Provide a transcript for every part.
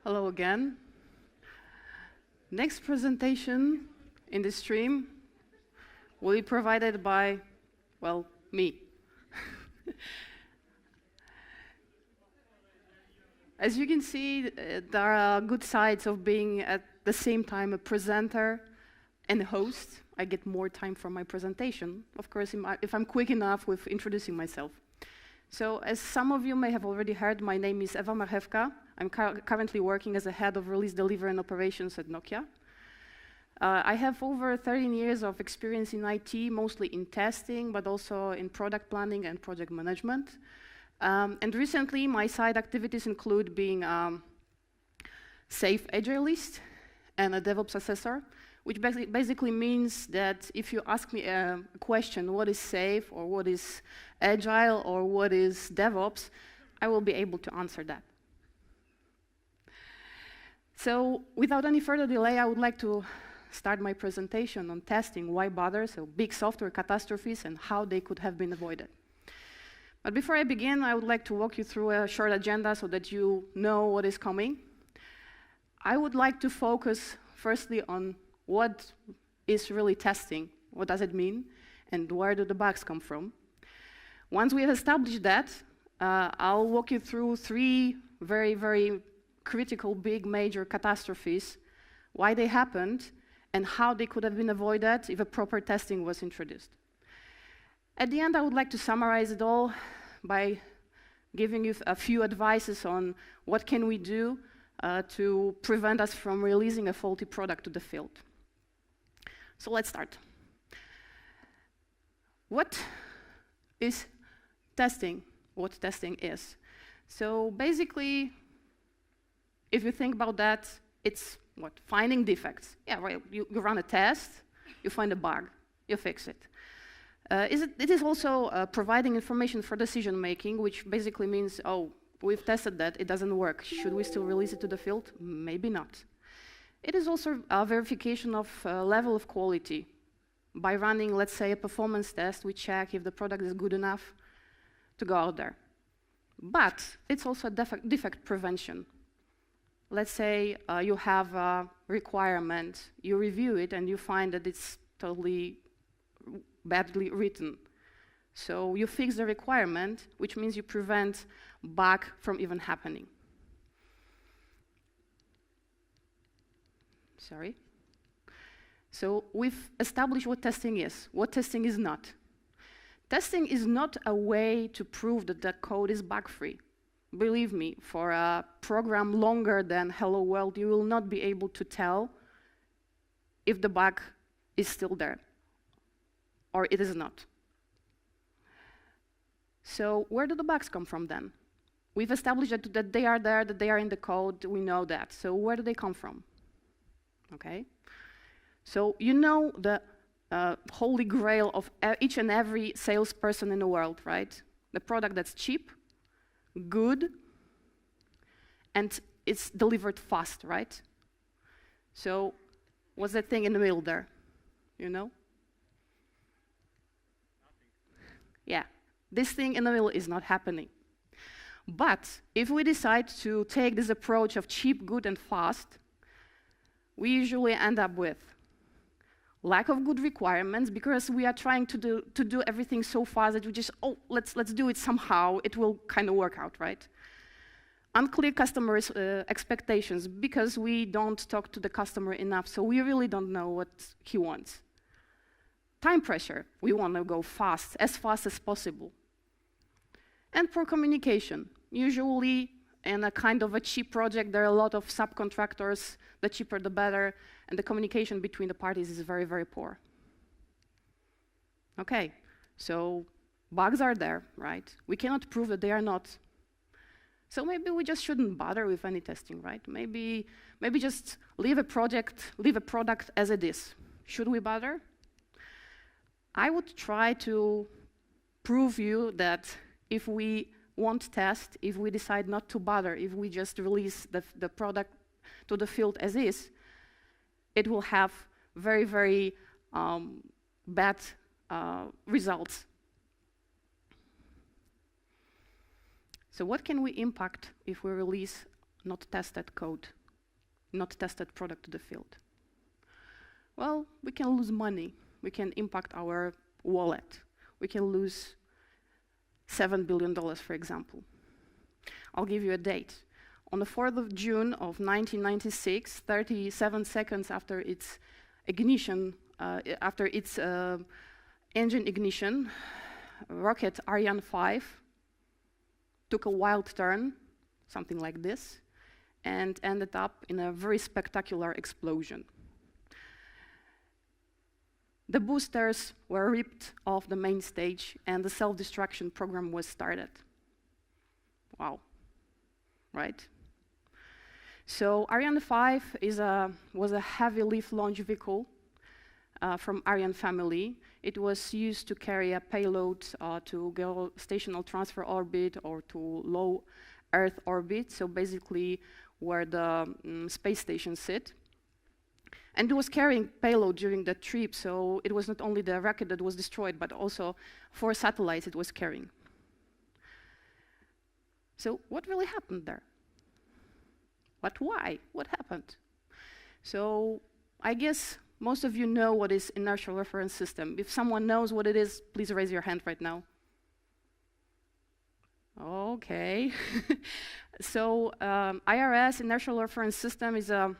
Hello again. Next presentation in the stream will be provided by, well, me. As you can see, there are good sides of being at the same time a presenter and a host. I get more time for my presentation, of course, if I'm quick enough with introducing myself. So, as some of you may have already heard, my name is Ewa Marchewka. I'm currently working as a head of release delivery and operations at Nokia. I have over 13 years of experience in IT, mostly in testing, but also in product planning and project management. And recently, my side activities include being a safe agilist and a DevOps assessor, which basically means that if you ask me a question, what is safe, or what is agile, or what is DevOps, I will be able to answer that. So, without any further delay, I would like to start my presentation on testing, why bother, so big software catastrophes and how they could have been avoided. But before I begin, I would like to walk you through a short agenda so that you know what is coming. I would like to focus firstly on what is really testing, what does it mean, and where do the bugs come from. Once we have established that, I'll walk you through three very, very critical, big, major catastrophes, why they happened, and how they could have been avoided if a proper testing was introduced. At the end, I would like to summarize it all by giving you a few advices on what can we do to prevent us from releasing a faulty product to the field. So let's start. What is testing? What testing is? So basically, if you think about that, it's what? Finding defects. Yeah, right. You run a test, you find a bug, you fix it. It is also providing information for decision making, which basically means, oh, we've tested that, it doesn't work. Should we still release it to the field? Maybe not. It is also a verification of level of quality. By running, let's say, a performance test, we check if the product is good enough to go out there. But it's also a defect prevention. Let's say you have a requirement, you review it, and you find that it's totally badly written. So you fix the requirement, which means you prevent bug from even happening. Sorry. So we've established what testing is not. Testing is not a way to prove that the code is bug-free. Believe me, for a program longer than Hello World, you will not be able to tell if the bug is still there or it is not. So where do the bugs come from then? We've established that they are there, that they are in the code, we know that. So where do they come from? Okay. So you know the holy grail of each and every salesperson in the world, right? The product that's cheap, good, and it's delivered fast, right? So what's that thing in the middle there? You know? Yeah, this thing in the middle is not happening. But if we decide to take this approach of cheap, good, and fast, we usually end up with lack of good requirements because we are trying to do everything so fast that we just, oh, let's do it somehow, it will kind of work out, right? Unclear customer expectations because we don't talk to the customer enough, so we really don't know what he wants. Time pressure, we want to go fast as possible. And poor communication. Usually in a kind of a cheap project, there are a lot of subcontractors, the cheaper the better, and the communication between the parties is very, very poor. Okay, so bugs are there, right? We cannot prove that they are not. So maybe we just shouldn't bother with any testing, right? Maybe just leave a product as it is. Should we bother? I would try to prove you that if we won't test, if we decide not to bother, if we just release the product to the field as is, it will have very, very bad results. So what can we impact if we release not tested code, not tested product to the field? Well, we can lose money. We can impact our wallet. We can lose $7 billion, for example. I'll give you a date. On the 4th of June of 1996, 37 seconds after its ignition, engine ignition, rocket Ariane 5 took a wild turn, something like this, and ended up in a very spectacular explosion. The boosters were ripped off the main stage, and the self-destruction program was started. Wow, right? So Ariane 5 was a heavy lift launch vehicle from Ariane family. It was used to carry a payload to geostationary transfer orbit or to low Earth orbit, so basically where the space stations sit. And it was carrying payload during the trip, so it was not only the rocket that was destroyed, but also 4 satellites it was carrying. So what really happened there? But why? What happened? So I guess most of you know what is inertial reference system. If someone knows what it is, please raise your hand right now. Okay. So IRS, inertial reference system, is a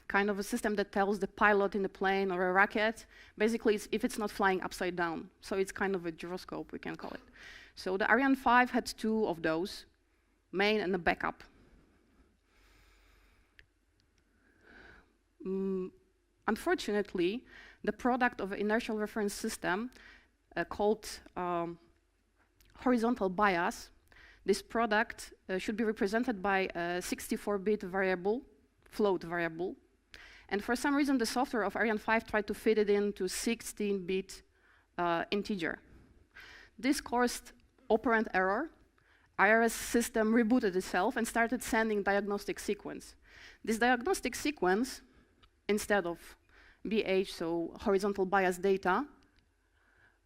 kind of a system that tells the pilot in a plane or a rocket, basically if it's not flying upside down. So it's kind of a gyroscope, we can call it. So the Ariane 5 had 2 of those, main and a backup. Unfortunately, the product of an inertial reference system called horizontal bias, this product should be represented by a 64-bit variable, float variable. And for some reason, the software of Ariane 5 tried to fit it into 16-bit integer. This caused operand error. IRS system rebooted itself and started sending diagnostic sequence. This diagnostic sequence, instead of BH, so horizontal bias data,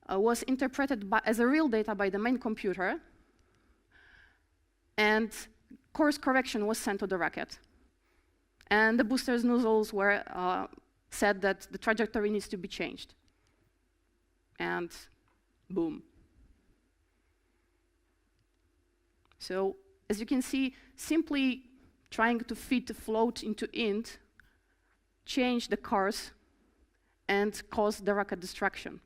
was interpreted as a real data by the main computer, and course correction was sent to the rocket. And the booster's nozzles were said that the trajectory needs to be changed. And boom. So as you can see, simply trying to fit the float into int changed the course and caused the rocket destruction.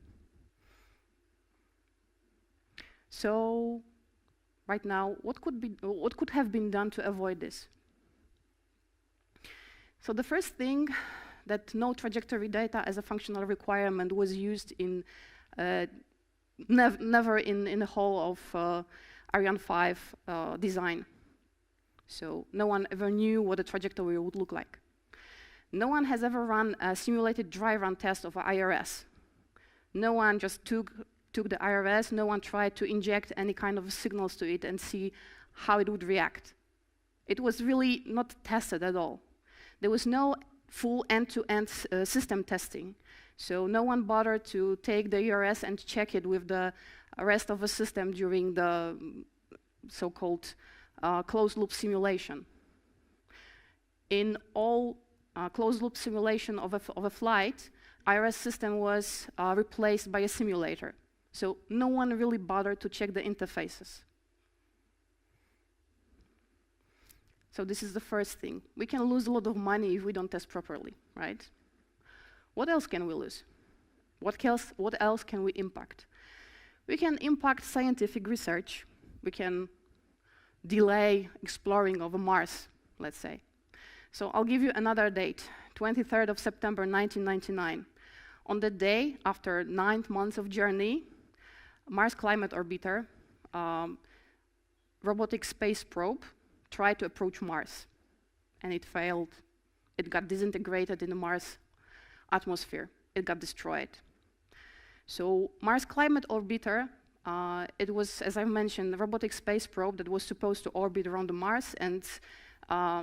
So right now, what could have been done to avoid this? So the first thing, that no trajectory data as a functional requirement was used in never in the whole of Ariane 5 design. So no one ever knew what a trajectory would look like. No one has ever run a simulated dry run test of IRS. No one just took the IRS, no one tried to inject any kind of signals to it and see how it would react. It was really not tested at all. There was no full end-to-end system testing. So no one bothered to take the IRS and check it with the rest of the system during the so-called closed-loop simulation. In all closed-loop simulation of a flight, IRS system was replaced by a simulator. So no one really bothered to check the interfaces. So this is the first thing. We can lose a lot of money if we don't test properly, right? What else can we lose? What else can we impact? We can impact scientific research. We can delay exploring of Mars, let's say. So I'll give you another date, 23rd of September 1999. On the day after 9 months of journey, Mars Climate Orbiter, robotic space probe, tried to approach Mars, and it failed. It got disintegrated in the Mars atmosphere. It got destroyed. So Mars Climate Orbiter, it was, as I mentioned, a robotic space probe that was supposed to orbit around the Mars and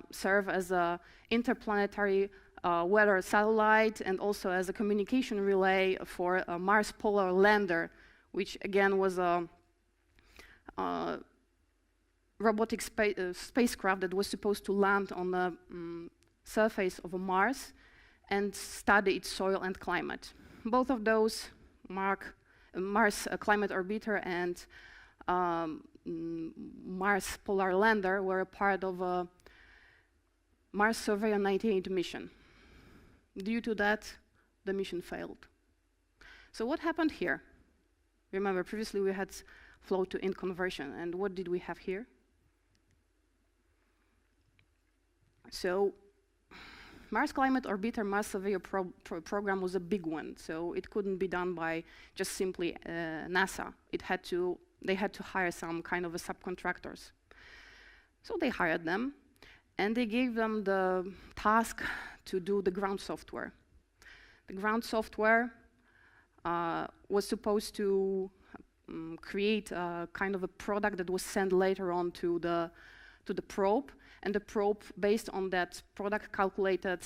serve as an interplanetary weather satellite and also as a communication relay for a Mars Polar Lander, which again was a robotic spacecraft that was supposed to land on the surface of Mars and study its soil and climate. Both of those, Mars Climate Orbiter and Mars Polar Lander, were a part of a Mars Surveyor 98 mission. Due to that, the mission failed. So what happened here? Remember, previously we had flow to int conversion, and what did we have here? So Mars Climate Orbiter Mars Surveyor program was a big one, so it couldn't be done by just simply NASA. They had to hire some kind of a subcontractors. So they hired them, and they gave them the task to do the ground software. The ground software was supposed to create a kind of a product that was sent later on to the probe, and the probe, based on that product, calculated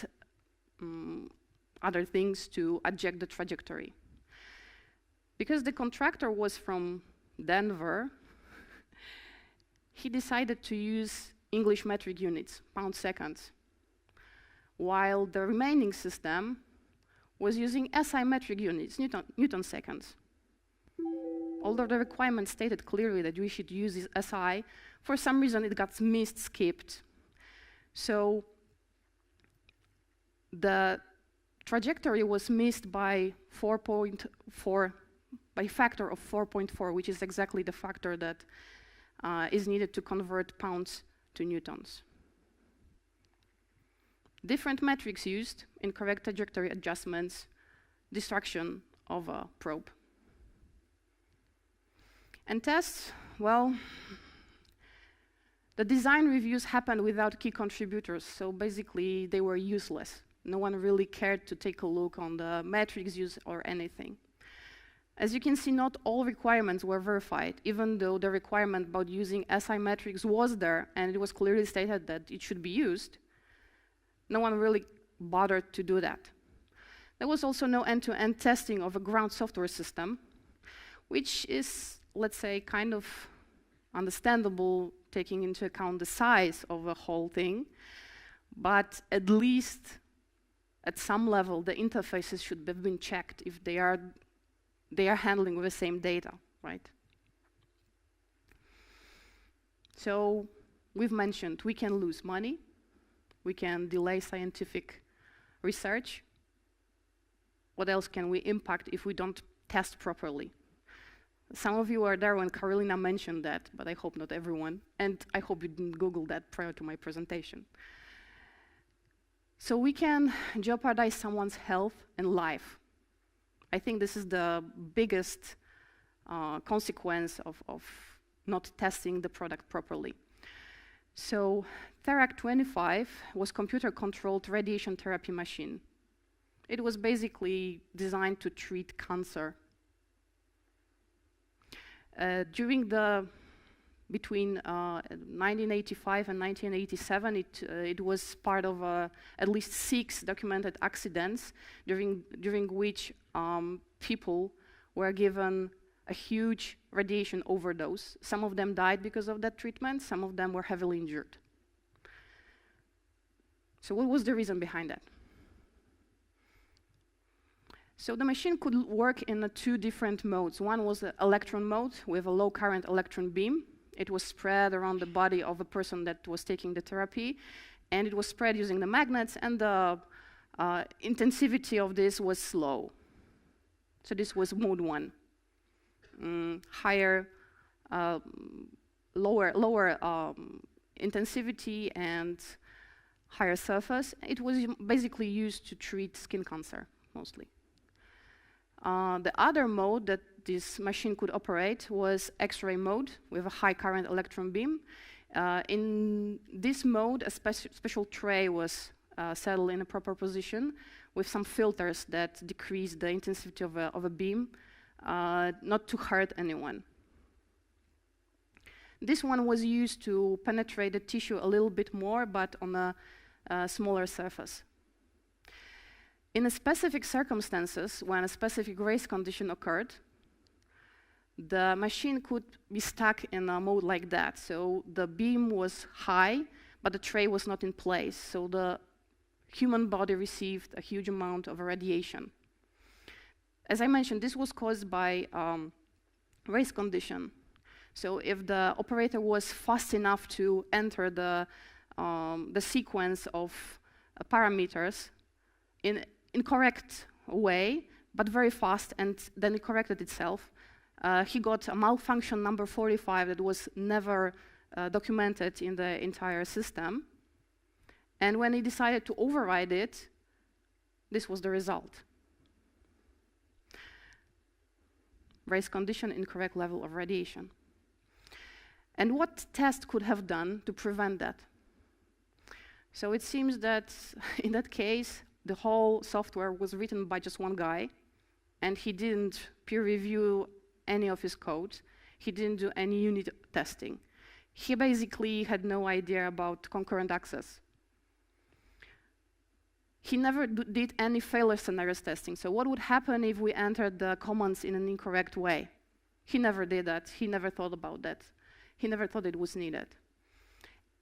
other things to adjust the trajectory. Because the contractor was from Denver, he decided to use English metric units, pound seconds, while the remaining system was using SI metric units, Newton seconds. Although the requirement stated clearly that we should use this SI, for some reason it got missed, skipped. So the trajectory was missed by 4.4, by factor of 4.4, which is exactly the factor that is needed to convert pounds to newtons. Different metrics used, incorrect trajectory adjustments, destruction of a probe. And tests, well, the design reviews happened without key contributors, so basically they were useless. No one really cared to take a look on the metrics used or anything. As you can see, not all requirements were verified, even though the requirement about using SI metrics was there and it was clearly stated that it should be used. No one really bothered to do that. There was also no end-to-end testing of a ground software system, which is, let's say, kind of understandable taking into account the size of the whole thing, but at least at some level the interfaces should have been checked if they are handling with the same data, right? So we've mentioned we can lose money, we can delay scientific research. What else can we impact if we don't test properly? Some of you were there when Carolina mentioned that, but I hope not everyone. And I hope you didn't Google that prior to my presentation. So we can jeopardize someone's health and life. I think this is the biggest consequence of not testing the product properly. So Therac 25 was computer-controlled radiation therapy machine. It was basically designed to treat cancer. Between 1985 and 1987, it was part of at least 6 documented accidents during which people were given a huge radiation overdose. Some of them died because of that treatment, some of them were heavily injured. So what was the reason behind that? So the machine could work in 2 different modes. One was the electron mode with a low current electron beam. It was spread around the body of the person that was taking the therapy, and it was spread using the magnets, and the intensivity of this was slow. So this was mode 1. Higher, lower intensivity and higher surface. It was basically used to treat skin cancer, mostly. The other mode that this machine could operate was X-ray mode with a high current electron beam. In this mode, a special tray was settled in a proper position with some filters that decrease the intensity of a beam, not to hurt anyone. This one was used to penetrate the tissue a little bit more, but on a smaller surface. In specific circumstances, when a specific race condition occurred, the machine could be stuck in a mode like that. So the beam was high, but the tray was not in place. So the human body received a huge amount of radiation. As I mentioned, this was caused by race condition. So if the operator was fast enough to enter the sequence of parameters in correct way, but very fast, and then it corrected itself, he got a malfunction number 45 that was never documented in the entire system. And when he decided to override it, this was the result. Race condition, incorrect level of radiation. And what test could have done to prevent that? So it seems that in that case, the whole software was written by just one guy, and he didn't peer review any of his code. He didn't do any unit testing. He basically had no idea about concurrent access. He never did any failure scenarios testing. So what would happen if we entered the commands in an incorrect way? He never did that. He never thought about that. He never thought it was needed.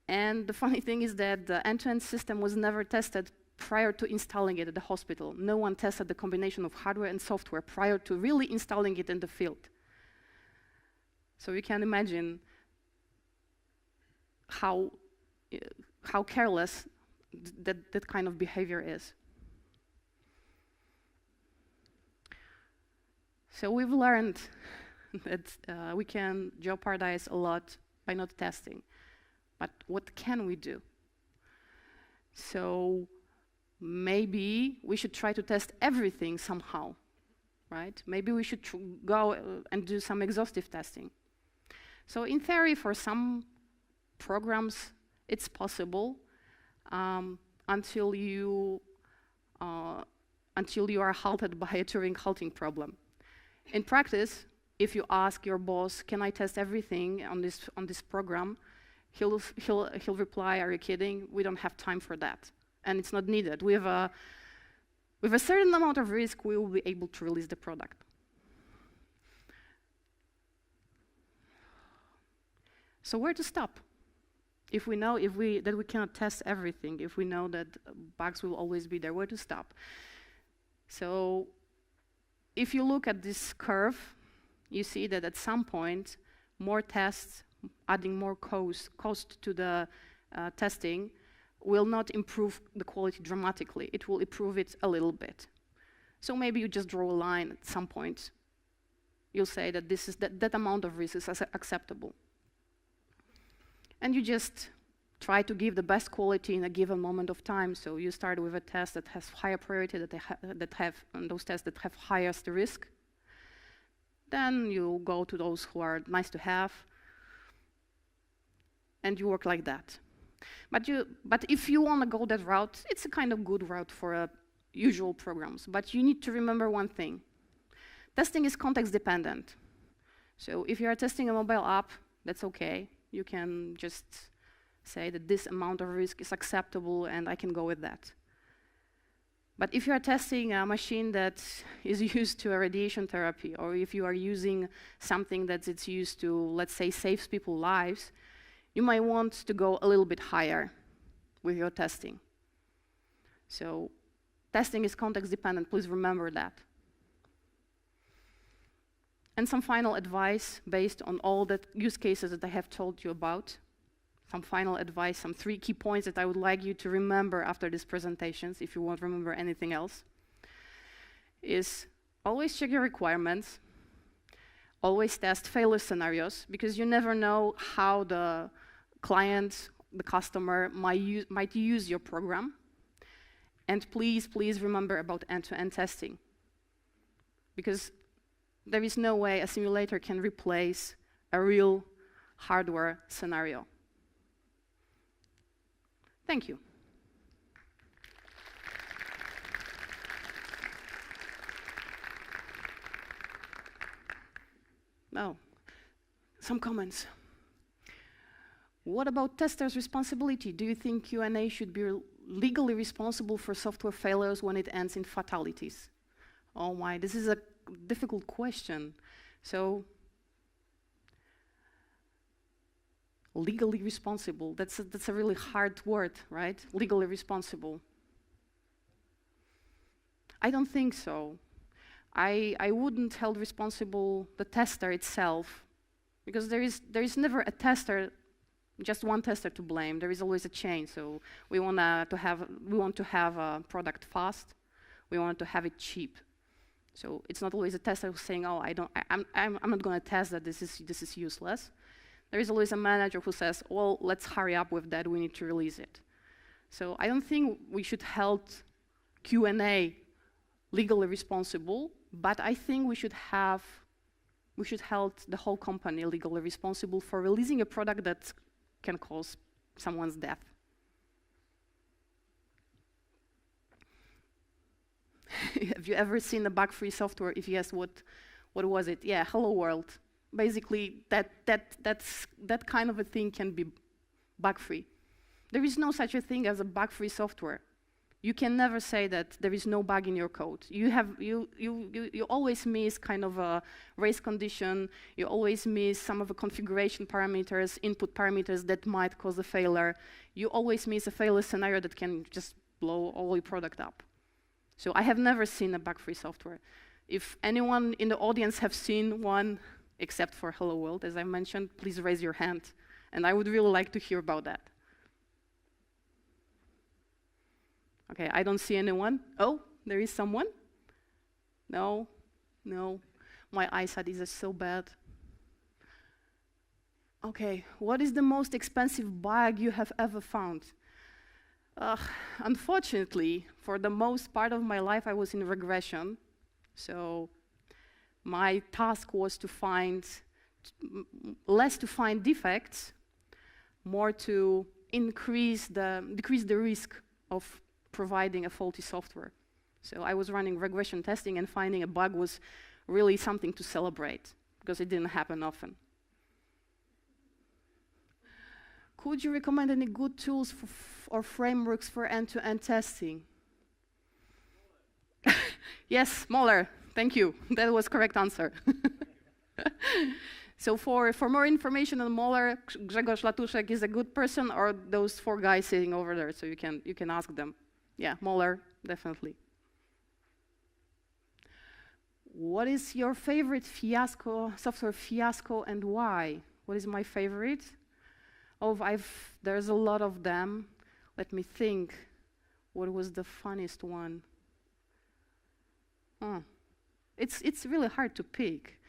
And the funny thing is that the end-to-end system was never tested prior to installing it at the hospital. No one tested the combination of hardware and software prior to really installing it in the field. So you can imagine how careless that kind of behavior is. So we've learned that we can jeopardize a lot by not testing. But what can we do? So maybe we should try to test everything somehow, right? Maybe we should go and do some exhaustive testing. So in theory, for some programs, it's possible until you are halted by a Turing halting problem. In practice, if you ask your boss, "Can I test everything on this program?" He'll reply, "Are you kidding? We don't have time for that, and it's not needed. With a certain amount of risk, we will be able to release the product." So where to stop? If we know that we cannot test everything, if we know that bugs will always be there, where to stop? So if you look at this curve, you see that at some point, more tests, adding more cost to the testing, will not improve the quality dramatically. It will improve it a little bit. So maybe you just draw a line at some point. You'll say that that amount of risk is acceptable. And you just try to give the best quality in a given moment of time. So you start with a test that has higher priority, those tests that have highest risk. Then you go to those who are nice to have, and you work like that. But if you want to go that route, it's a kind of good route for usual programs. But you need to remember one thing. Testing is context dependent. So if you are testing a mobile app, that's okay. You can just say that this amount of risk is acceptable and I can go with that. But if you are testing a machine that is used to a radiation therapy, or if you are using something that it's used to, let's say, saves people's lives, you might want to go a little bit higher with your testing. So testing is context dependent, please remember that. And some final advice based on all the use cases that I have told you about. Some final advice, some 3 key points that I would like you to remember after these presentations, if you won't remember anything else, is always check your requirements, always test failure scenarios, because you never know how the client, the customer, might use your program. And please remember about end-to-end testing, because there is no way a simulator can replace a real hardware scenario. Thank you. Now, some comments. What about testers' responsibility? Do you think Q&A should be legally responsible for software failures when it ends in fatalities? Oh my, this is a difficult question. So Legally responsible, that's a really hard word, right? Legally responsible. I don't think so. I wouldn't hold responsible the tester itself, because there is never a tester, just one tester to blame. There is always a chain. So we want to have a product fast. We want to have it cheap. So it's not always a tester who's saying, "Oh, I'm not going to test that. This is useless." There is always a manager who says, "Well, let's hurry up with that. We need to release it." So I don't think we should hold Q&A legally responsible, but I think we should hold the whole company legally responsible for releasing a product that can cause someone's death. Have you ever seen a bug-free software? If yes, what was it? Yeah, Hello World. Basically, that kind of a thing can be bug-free. There is no such a thing as a bug-free software. You can never say that there is no bug in your code. You always miss kind of a race condition. You always miss some of the configuration parameters, input parameters that might cause a failure. You always miss a failure scenario that can just blow all your product up. So I have never seen a bug-free software. If anyone in the audience have seen one, except for Hello World, as I mentioned, please raise your hand. And I would really like to hear about that. Okay, I don't see anyone. Oh, there is someone? No, no. My eyesight is just so bad. Okay, what is the most expensive bug you have ever found? Unfortunately, for the most part of my life, I was in regression. So my task was to find, less to find defects, more to decrease the risk of providing a faulty software. So I was running regression testing, and finding a bug was really something to celebrate, because it didn't happen often. Could you recommend any good tools or frameworks for end-to-end testing? Yes, Moller, thank you. That was correct answer. So for more information on Moller, Grzegorz Latuszek is a good person, or those 4 guys sitting over there, so you can ask them. Yeah, Moller, definitely. What is your favorite software fiasco, and why? What is my favorite? Oh, there's a lot of them. Let me think. What was the funniest one? It's really hard to pick.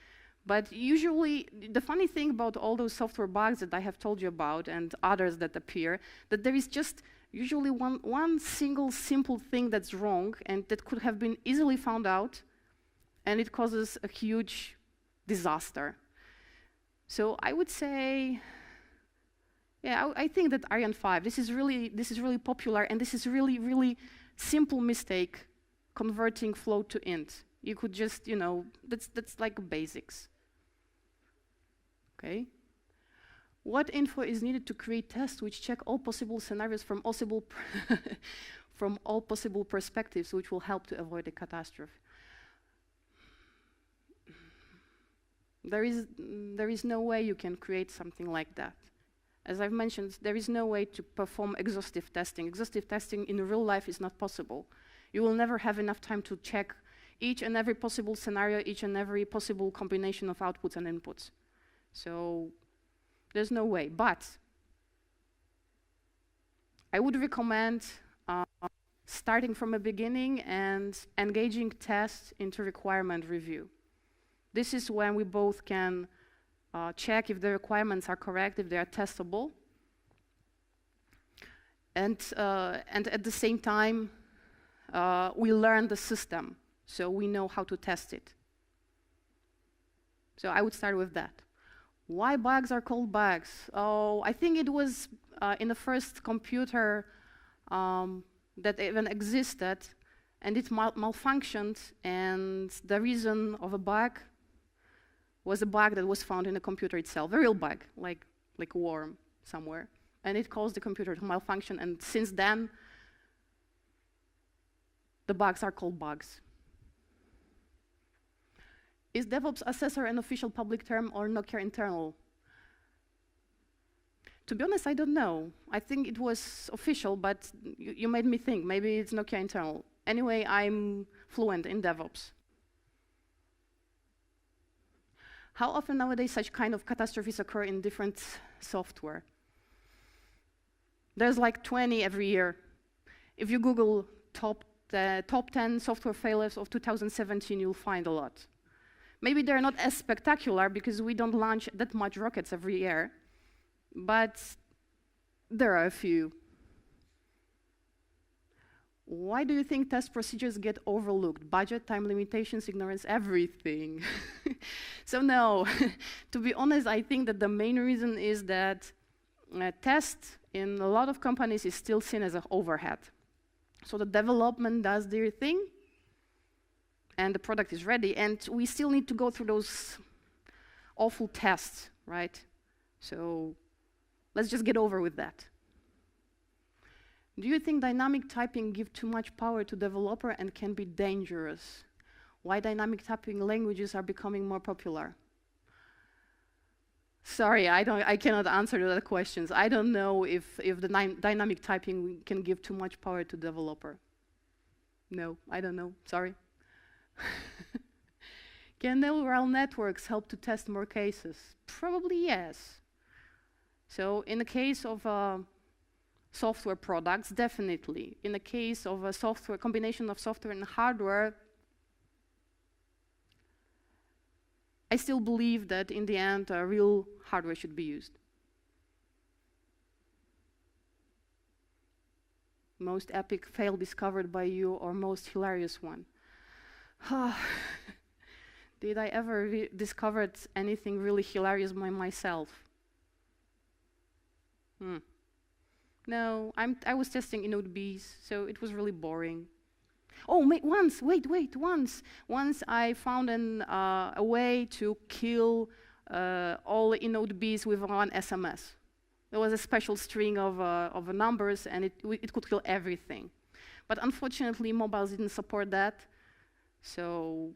But usually, the funny thing about all those software bugs that I have told you about, and others that appear, that there is just usually one single simple thing that's wrong, and that could have been easily found out, and it causes a huge disaster. So I would say, yeah, I think that Ariane 5, this is really popular, and this is really simple mistake, converting float to int. You could just, that's like basics. Okay. What info is needed to create tests which check all possible scenarios from all possible perspectives, which will help to avoid a catastrophe? There is no way you can create something like that. As I've mentioned, there is no way to perform exhaustive testing. Exhaustive testing in real life is not possible. You will never have enough time to check each and every possible scenario, each and every possible combination of outputs and inputs. So there's no way. But I would recommend starting from the beginning and engaging tests into requirement review. This is when we both can check if the requirements are correct, if they are testable. And at the same time, we learn the system, so we know how to test it. So I would start with that. Why bugs are called bugs? Oh, I think it was in the first computer that even existed, and it malfunctioned, and the reason of a bug was a bug that was found in the computer itself, a real bug, like a worm somewhere. And it caused the computer to malfunction, and since then, the bugs are called bugs. Is DevOps Assessor an official public term or Nokia internal? To be honest, I don't know. I think it was official, but you made me think. Maybe it's Nokia internal. Anyway, I'm fluent in DevOps. How often nowadays such kind of catastrophes occur in different software? There's like 20 every year. If you Google top 10 software failures of 2017, you'll find a lot. Maybe they're not as spectacular because we don't launch that much rockets every year, but there are a few. Why do you think test procedures get overlooked? Budget, time limitations, ignorance, everything. So no, to be honest, I think that the main reason is that test in a lot of companies is still seen as an overhead. So the development does their thing, and the product is ready, and we still need to go through those awful tests, right? So let's just get over with that. Do you think dynamic typing gives too much power to developer and can be dangerous? Why dynamic typing languages are becoming more popular? Sorry, I cannot answer to that questions. I don't know if the dynamic typing can give too much power to developer. No, I don't know. Sorry. Can neural networks help to test more cases? Probably yes. So in the case of software products, definitely. In the case of a combination of software and hardware, I still believe that in the end, real hardware should be used. Most epic fail discovered by you or most hilarious one? Did I ever discover anything really hilarious by myself? No, I was testing InnodeBees, so it was really boring. Oh, once I found a way to kill all InnodeBees with one SMS. There was a special string of numbers, and it could kill everything. But unfortunately, mobiles didn't support that. So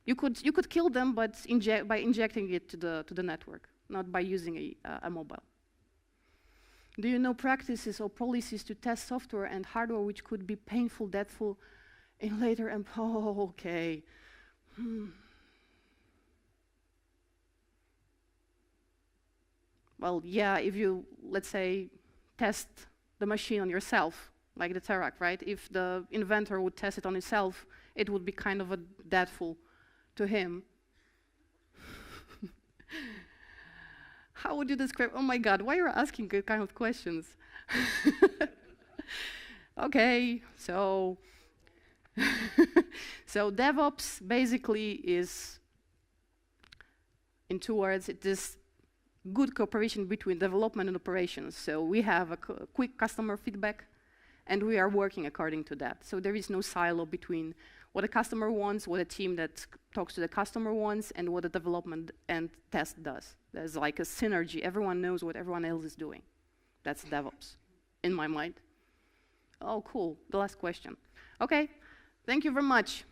you could kill them, but by injecting it to the network, not by using a mobile. Do you know practices or policies to test software and hardware which could be painful, deathful in later oh, okay. Well, yeah, if you, let's say, test the machine on yourself, like the Terac, right? If the inventor would test it on himself, it would be kind of a deathful to him. How would you describe, oh my God, why are you asking good kind of questions? Okay, so DevOps basically is, in 2 words, it is good cooperation between development and operations. So we have a quick customer feedback, and we are working according to that. So there is no silo between what a customer wants, what a team that talks to the customer wants, and what the development and test does. There's like a synergy. Everyone knows what everyone else is doing. That's DevOps, in my mind. Oh, cool. The last question. Okay, thank you very much.